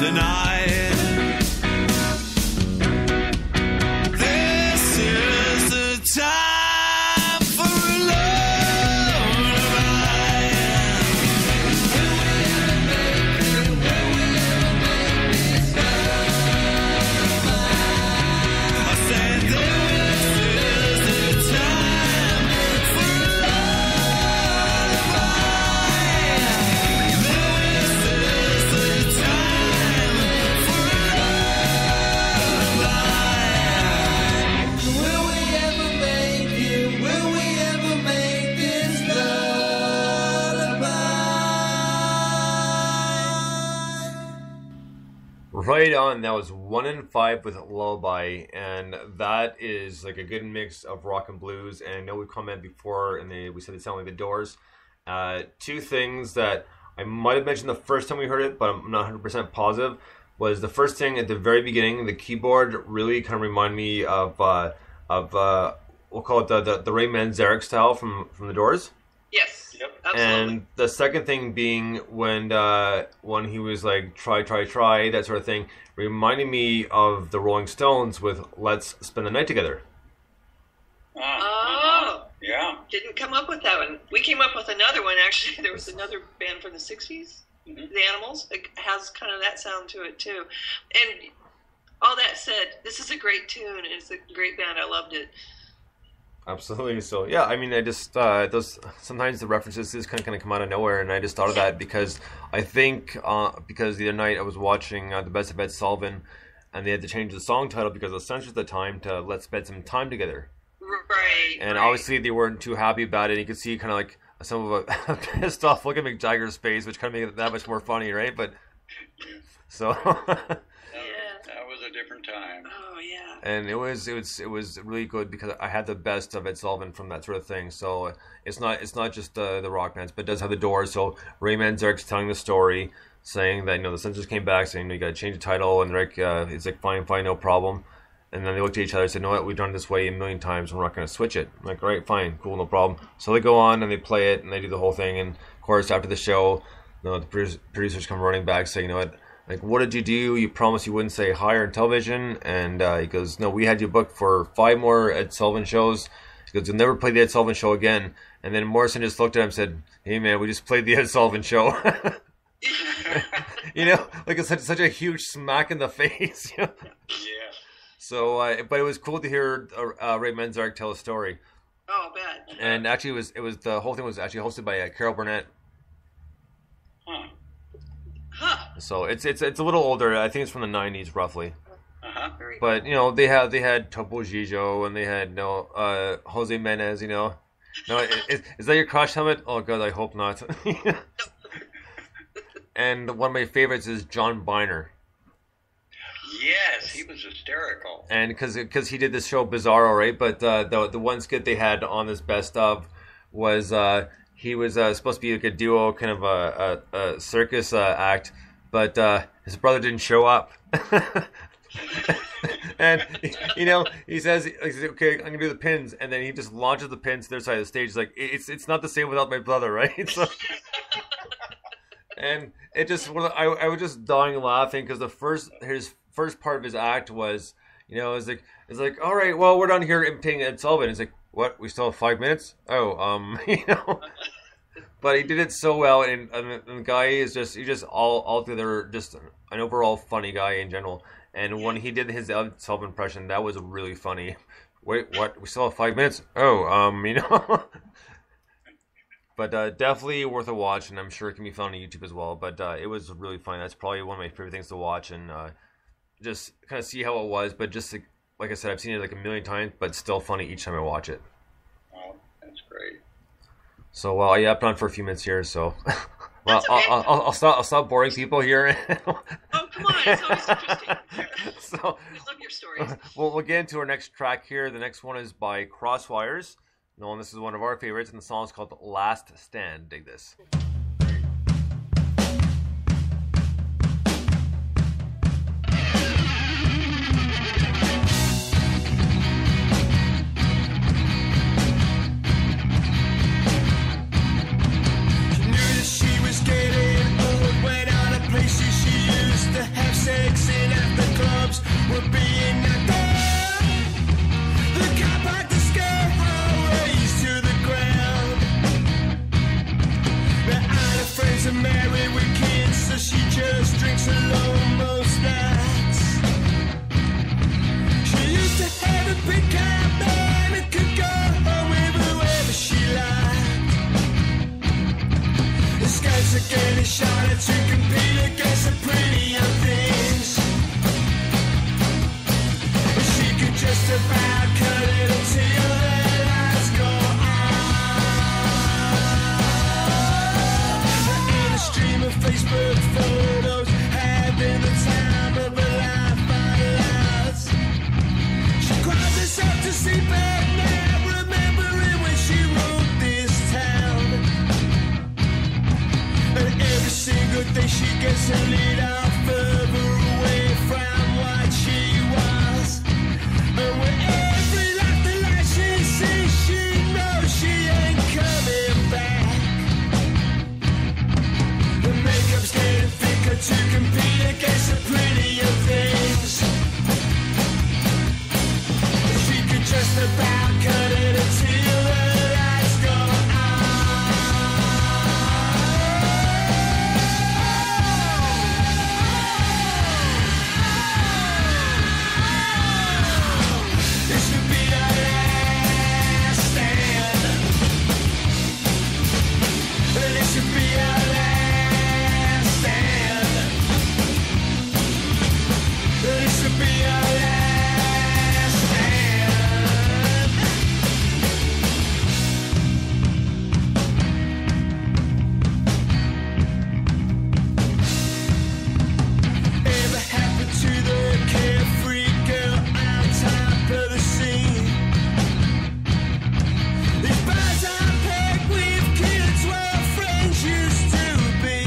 tonight. This is the time for a lullaby. I said this is the time for a lullaby. This is the time for a lullaby. Will we ever make it? Will we ever make this lullaby? Right on. That was 1 in 5 with Lullaby, and that is like a good mix of rock and blues. And I know we commented before, and we said it sounded like the Doors. Two things that I might have mentioned the first time we heard it, but I'm not 100% positive, was the first thing at the very beginning. The keyboard really kind of reminded me of we'll call it the Ray Manzarek style from the Doors. Yes. Yep. Absolutely. And the second thing being when he was like try that sort of thing, reminding me of the Rolling Stones with "Let's Spend the Night Together." Oh. Yeah. Didn't come up with that one. We came up with another one, actually. There was another band from the 60s, The Animals. It has kind of that sound to it, too. And all that said, this is a great tune. It's a great band. I loved it. Absolutely. So yeah, I mean, I just those sometimes the references just kind of come out of nowhere, and I just thought of that because I think because the other night I was watching The Best of Ed Sullivan, and they had to change the song title because of censors at the time to "Let's Spend Some Time Together." Right. And right. obviously they weren't too happy about it. You could see kind of like some of a pissed off look at Mick Jagger's face, which kind of made it that much more funny, right? But so. That was a different time. Oh, yeah. And it was really good because I had the best of Ed Sullivan from that sort of thing. So it's not just the rock bands, but it does have the Doors. So Ray Manzarek's telling the story, saying that the censors came back saying you got to change the title, and they're like, it's like fine, no problem. And then they looked at each other and said, "No, what? We've done it this way a million times. We're not going to switch it." I'm like, all right, fine, cool, no problem. So they go on and they play it and they do the whole thing. And of course, after the show, the producers come running back saying, like, what did you do? You promised you wouldn't say hi on television. And he goes, no, we had you booked for 5 more Ed Sullivan shows. He goes, you'll never play the Ed Sullivan show again. And then Morrison just looked at him and said, hey, man, we just played the Ed Sullivan show. Like it's such a huge smack in the face. Yeah. So, but it was cool to hear Ray Manzarek tell a story. Oh, bad. And actually, it was the whole thing was actually hosted by Carol Burnett. Huh. So it's a little older. I think it's from the 90s roughly. Very But they had Topo Gigio and they had Jose Menez. No, is that your crush helmet? Oh God, I hope not. And one of my favorites is John Byner. Yes, he was hysterical. And because he did this show Bizarro, right? But the one skit they had on this best of was he was supposed to be like a duo, kind of a circus act, but his brother didn't show up. And he says, okay, I'm gonna do the pins, and then he just launches the pins to their side of the stage. He's like, it's not the same without my brother, right? So, and it just I was just dying laughing because his first part of his act was it's like all right, well, we're done here imitating Ed Sullivan. It's like, what, we still have 5 minutes? But he did it so well, and the guy is he's all together just an overall funny guy in general. And when he did his Ed Sullivan impression, that was really funny. Wait, what? We still have 5 minutes? But definitely worth a watch, and I'm sure it can be found on YouTube as well. But it was really fun. That's probably one of my favorite things to watch, and just kind of see how it was. But just like I said, I've seen it like a million times, but still funny each time I watch it. Oh, that's great. So I yapped on for a few minutes here. So well, That's okay. I'll stop boring people here. Oh, come on, it's always interesting. So I love your stories. we'll get into our next track here. The next one is by Crosswires. And this is one of our favorites, and the song is called Last Stand. Dig this. Knew that she was getting old, went out of places she used to have drinks alone most nights. She used to have a big car man and could go home with whoever she liked. The scouts are getting shot at to compete against the pretty young things. She could just about cut it until the lights go on. In a stream of Facebook photos, having the time of her life out loud. She cries herself to sleep at night, remembering when she wrote this town. And every single day she gets a little further away from what she was. And with every laughter light she sees, she knows she ain't coming back. The makeup's getting thicker to compete against the prettier things. She could just about cut it until the lights go on. This could be our last stand. This could be our last stand. This could be our last stand. Ever happened to the carefree girl on top of the scene? These bars are packed with kids where friends used to be.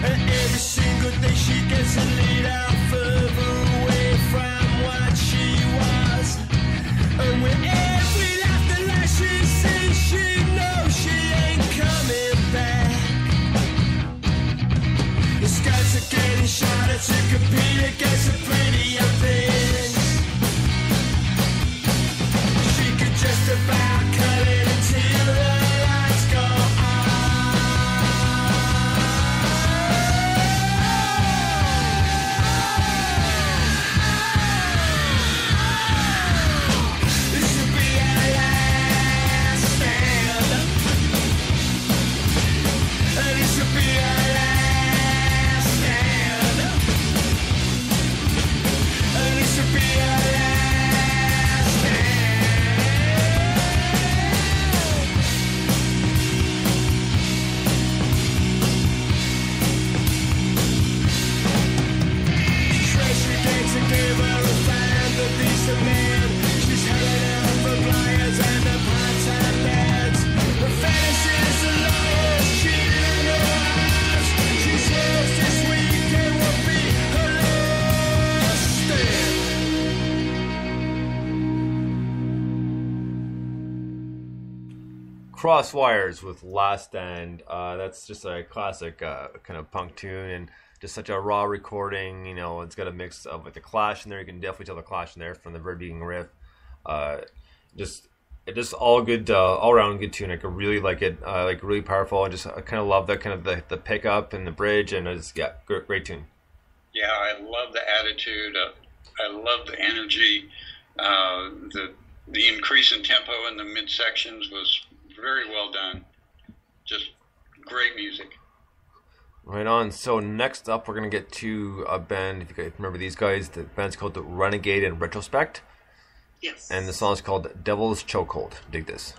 And every single day she gets a little further away from what she was. And with every laughter that she sees, she knows she ain't coming back. The scouts are getting shot at to compete against the prettier things. She could just about cut it until the lights go on. This should be our last stand. This should be our last stand. This should be our last stand. She tries to get together and find the beast of man. She's held out for liars and the part-time dads. The fantasies and liars, cheating on her lives. She's yours this week and will be her last stand. Crosswires with Last Stand. That's just a classic kind of punk tune and just such a raw recording. You know, it's got a mix of like the Clash in there. You can definitely tell the Clash in there from the very beginning riff. Just all good, all around good tune. I could really like it. Like really powerful. I kind of love that kind of the pickup and the bridge, and it's great tune. Yeah, I love the attitude. I love the energy. The increase in tempo in the midsections was very well done. Just great music. Right on. So next up, we're gonna get to a band. If you guys remember these guys, the band's called the Renegade in Retrospect, Yes. and the song is called Devil's Chokehold. Dig this.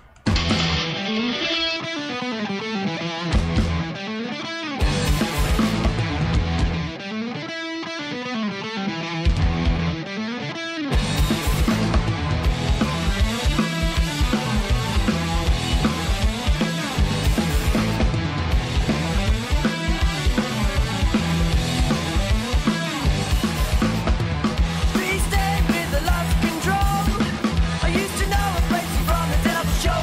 Please stay with the lost control. I used to know a place from the devil's show.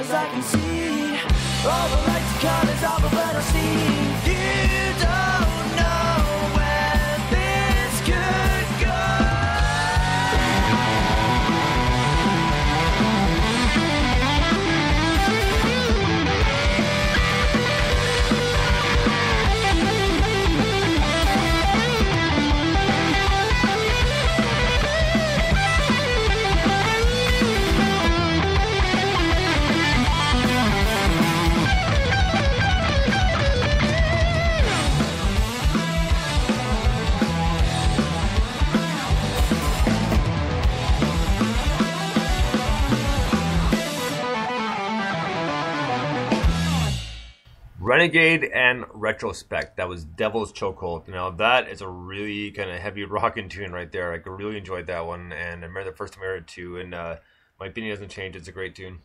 as I can see. All the lights and colors, all the red I see. You don't know where this could go. Renegade and Retrospect. That was Devil's Chokehold. Now that is a really kind of heavy rocking tune right there. I really enjoyed that one, and I remember the first time I heard it too. And my opinion hasn't changed. It's a great tune.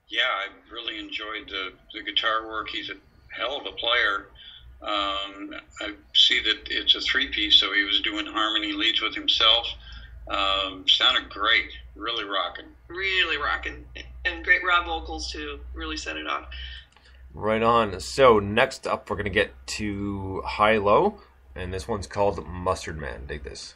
Yeah, I really enjoyed the guitar work. He's a hell of a player. I see that it's a three-piece, so he was doing harmony leads with himself. Sounded great. Really rocking. Really rocking. And great raw vocals to really set it off. Right on. So next up, we're going to get to High Low, and this one's called Mustard Man. Dig this.